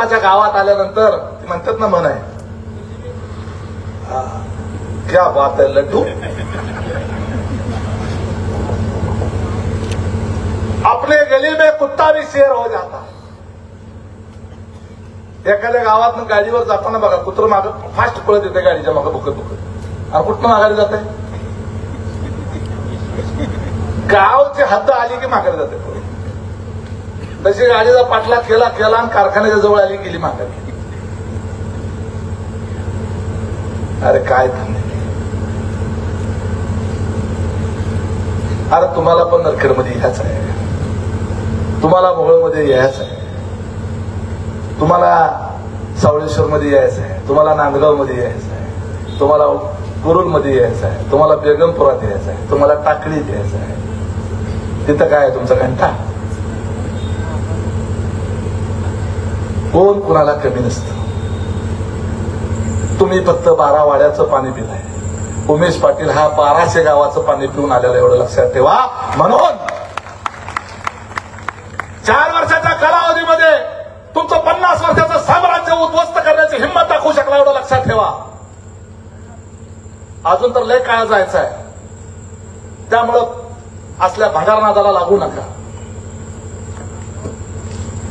स्वतःच्या गावात आल्यानंतर ते म्हणतात ना म्हण आहे, क्या बात आहे लड्डू, अपने गली में कुत्ता भी शेर हो जाता. एखाद्या गावातनं गाडीवर जाताना बघा कुत्रं मागं फास्ट पळत येते गाडीच्या मागं बुकत बुकत, आणि कुठनं माघारी जाते, गावची हद्द आली की माघारी जाते. तशी गाडीचा पाठलाग केला आणि कारखान्याच्या जवळ आली गेली माघारी. अरे काय थांबले, अरे तुम्हाला पण नरखेडमध्ये यायचं आहे, तुम्हाला मोहोळमध्ये यायचं आहे, तुम्हाला सावळेश्वरमध्ये यायचं आहे, तुम्हाला नांदगावमध्ये यायचं आहे, तुम्हाला कुरुलमध्ये यायचं आहे, तुम्हाला बेगमपुरात यायचं आहे, तुम्हाला टाकळीत यायचं आहे. तिथं काय तुमचा घंटा, कोण कुणाला कमी नसतं. तुम्ही फक्त 12 वाड्याचं पाणी पिलाय, उमेश पाटील हा 1200 गावाचं पाणी पिऊन आलेला, एवढं लक्षात ठेवा. म्हणून 4 वर्षाच्या कालावधीमध्ये तुमचं 50 वर्षाचं साम्राज्य उद्ध्वस्त करण्याची हिंमत दाखवू शकला, एवढं लक्षात ठेवा. अजून तर लय काळ जायचं आहे, त्यामुळं असल्या भंगारनादाला लागू नका.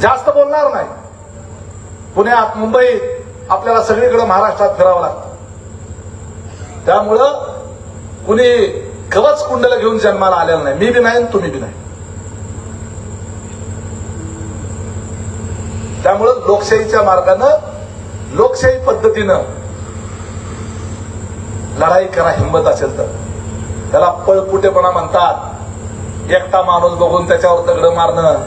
जास्त बोलणार नाही. पुण्यात मुंबईत आपल्याला सगळीकडे महाराष्ट्रात फिरावं लागतं, त्यामुळं कुणी कवच कुंडल घेऊन जन्माला आलेलं नाही. मी बी नाही, तुम्ही बी नाही. त्यामुळं लोकशाहीच्या मार्गानं, लोकशाही पद्धतीनं लढाई करा. हिंमत असेल तर. त्याला पळपुटेपणा म्हणतात. एकटा माणूस बघून त्याच्यावर दगड मारणं,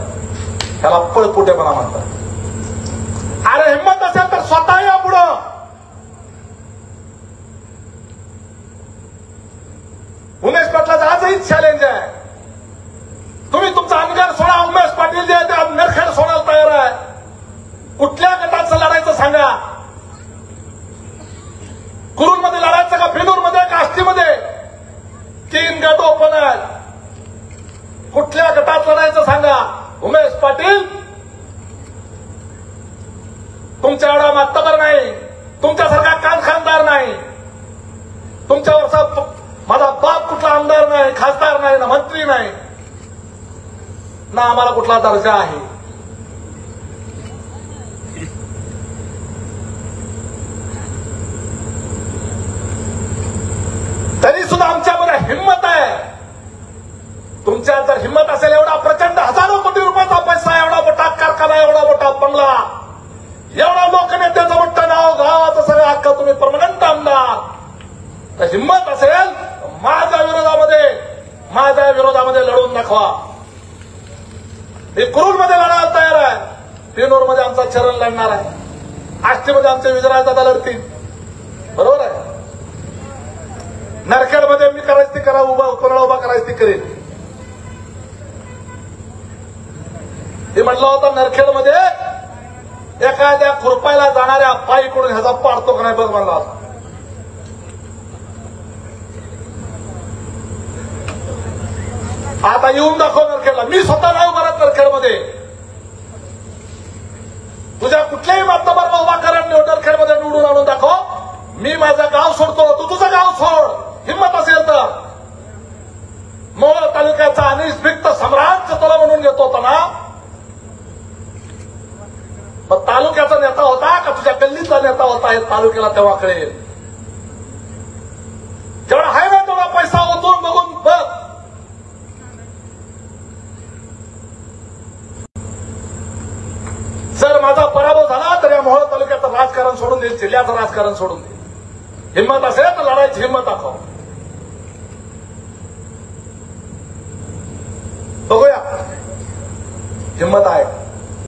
त्याला पळपुटेपणा म्हणतात. अरे हिंमत असेल तर स्वतः या पुढं. उमेश पाटलाचं आजही चॅलेंज आहे. तुम्ही तुमचा अनगर सोडा, उमेश पाटील जे आहे ते नरखेड सोडायला तयार आहे. कुठल्या गटाचं लढायचं सांगा. कुरुलमध्ये लढायचं का, बिनूरमध्ये का आष्टीमध्ये? 3 गट ओपन आहेत. कुठल्या गटात लढायचं सांगा. उमेश पाटील तुमच्या एवढा मातबर नाही, तुमच्यासारखा खानदार नाही, तुमच्यावरचा माझा बाप कुठला आमदार नाही, खासदार नाही, ना मंत्री नाही, ना आम्हाला कुठला दर्जा आहे. तरी सुद्धा आमच्यामध्ये हिंमत आहे. तुमच्यात जर हिंमत असेल, एवढा प्रचंड हजारो कोटी रुपयाचा पैसा, एवढा मोठा कारखाना, एवढा मोठा बंगला, एवढा लोकनेत्याचं मोठं नाव, गावाचं सगळं हक्क, तुम्ही परमनंट आमदार, तर हिंमत असेल माझ्या विरोधामध्ये लढून दाखवा. मी कुरुलमध्ये लढायला तयार आहे. बिनूरमध्ये आमचा चरण लढणार आहे. आष्टीमध्ये आमचे विजयराज दादा लढतील. बरोबर आहे. नरखेडमध्ये मी करायची ती करा, कोणाला उभा करायची ती करेल. हे म्हटलं होतं नरखेडमध्ये एखाद्या खुरपायला जाणाऱ्या पायीकडून ह्याचा पाडतो का नाही बघ म्हणला. आता येऊन दाखव नरखेडला. मी स्वतः नाही उभा राहत नरखेडमध्ये. तुझ्या कुठल्याही मातबारला उभा करा, नरखेडमध्ये निवडून आणून दाखव. मी माझं गाव सोडतो, तू तुझं गाव सोड. हिंमत असेल तर. मोहोळ तालुक्याचा अनिष्भिक्त सम्राट तुला म्हणून घेतो होता ना, मग तालुक्याचा नेता होता का तुझ्या गल्लीचा नेता होता हे तालुक्याला तेव्हा कळेल. जेवढा आहे ना तेवढा पैसा ओतून बघून बघ. जर माझा पराभव झाला तर या मोहोळ तालुक्याचं राजकारण सोडून देईल, जिल्ह्याचं राजकारण सोडून देईल. हिंमत असेल तर लढायची हिंमत दाखव. बघूया हिंमत आहे.